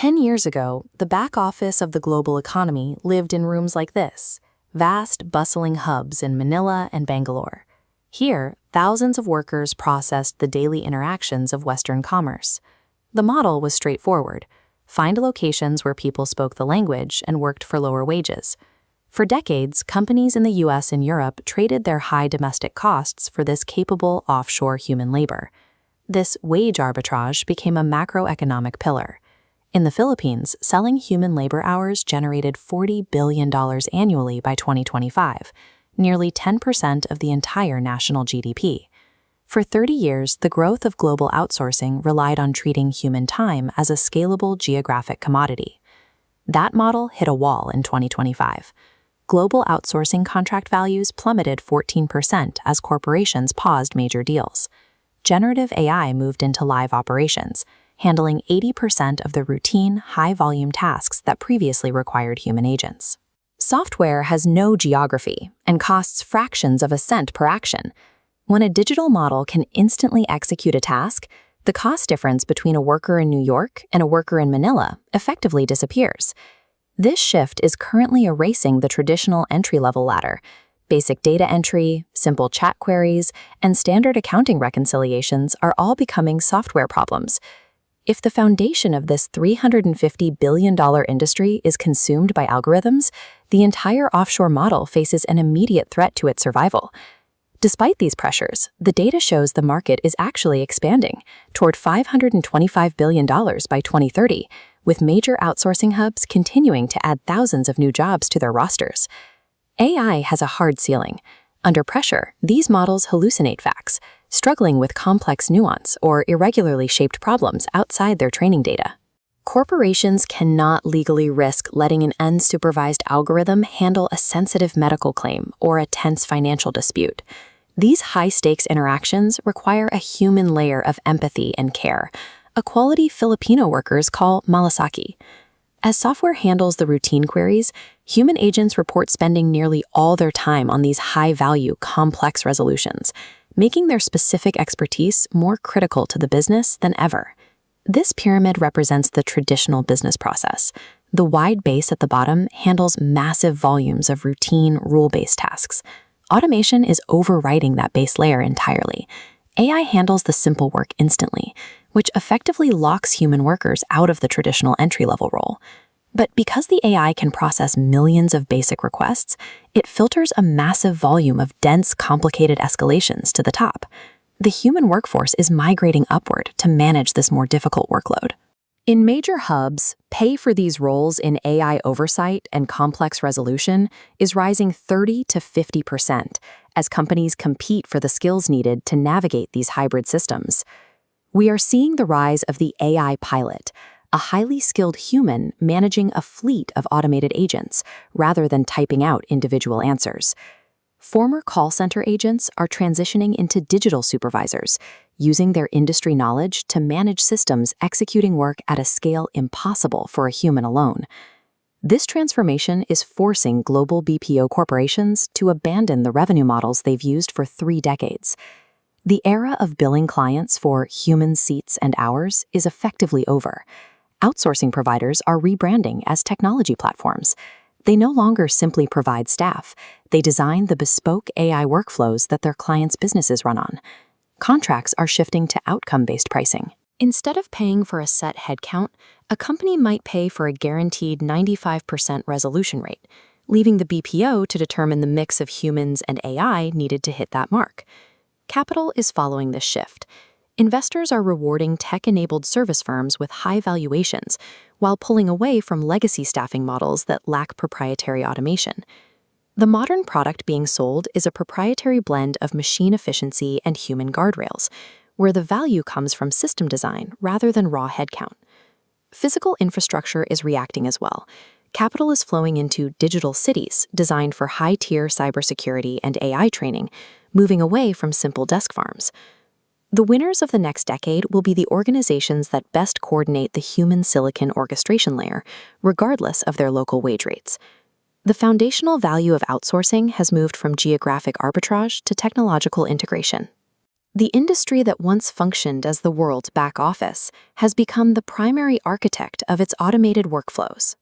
10 years ago, the back office of the global economy lived in rooms like this, vast, bustling hubs in Manila and Bangalore. Here, thousands of workers processed the daily interactions of Western commerce. The model was straightforward: find locations where people spoke the language and worked for lower wages. For decades, companies in the US and Europe traded their high domestic costs for this capable offshore human labor. This wage arbitrage became a macroeconomic pillar. In the Philippines, selling human labor hours generated $40 billion annually by 2025, nearly 10% of the entire national GDP. For 30 years, the growth of global outsourcing relied on treating human time as a scalable geographic commodity. That model hit a wall in 2025. Global outsourcing contract values plummeted 14% as corporations paused major deals. Generative AI moved into live operations, handling 80% of the routine, high-volume tasks that previously required human agents. Software has no geography and costs fractions of a cent per action. When a digital model can instantly execute a task, the cost difference between a worker in New York and a worker in Manila effectively disappears. This shift is currently erasing the traditional entry-level ladder. Basic data entry, simple chat queries, and standard accounting reconciliations are all becoming software problems. If the foundation of this $350 billion industry is consumed by algorithms, the entire offshore model faces an immediate threat to its survival. Despite these pressures, the data shows the market is actually expanding toward $525 billion by 2030, with major outsourcing hubs continuing to add thousands of new jobs to their rosters. AI has a hard ceiling. Under pressure, these models hallucinate facts, struggling with complex nuance or irregularly shaped problems outside their training data. Corporations cannot legally risk letting an unsupervised algorithm handle a sensitive medical claim or a tense financial dispute. These high-stakes interactions require a human layer of empathy and care, a quality Filipino workers call malasaki. As software handles the routine queries, human agents report spending nearly all their time on these high-value, complex resolutions, making their specific expertise more critical to the business than ever. This pyramid represents the traditional business process. The wide base at the bottom handles massive volumes of routine, rule-based tasks. Automation is overriding that base layer entirely. AI handles the simple work instantly, which effectively locks human workers out of the traditional entry-level role. But because the AI can process millions of basic requests, it filters a massive volume of dense, complicated escalations to the top. The human workforce is migrating upward to manage this more difficult workload. In major hubs, pay for these roles in AI oversight and complex resolution is rising 30 to 50% as companies compete for the skills needed to navigate these hybrid systems. We are seeing the rise of the AI pilot, a highly skilled human managing a fleet of automated agents rather than typing out individual answers. Former call center agents are transitioning into digital supervisors, using their industry knowledge to manage systems executing work at a scale impossible for a human alone. This transformation is forcing global BPO corporations to abandon the revenue models they've used for 3 decades. The era of billing clients for human seats and hours is effectively over. Outsourcing providers are rebranding as technology platforms. They no longer simply provide staff. They design the bespoke AI workflows that their clients' businesses run on. Contracts are shifting to outcome-based pricing. Instead of paying for a set headcount, a company might pay for a guaranteed 95% resolution rate, leaving the BPO to determine the mix of humans and AI needed to hit that mark. Capital is following this shift. Investors are rewarding tech-enabled service firms with high valuations, while pulling away from legacy staffing models that lack proprietary automation. The modern product being sold is a proprietary blend of machine efficiency and human guardrails, where the value comes from system design rather than raw headcount. Physical infrastructure is reacting as well. Capital is flowing into digital cities designed for high-tier cybersecurity and AI training, moving away from simple desk farms. The winners of the next decade will be the organizations that best coordinate the human silicon orchestration layer, regardless of their local wage rates. The foundational value of outsourcing has moved from geographic arbitrage to technological integration. The industry that once functioned as the world's back office has become the primary architect of its automated workflows.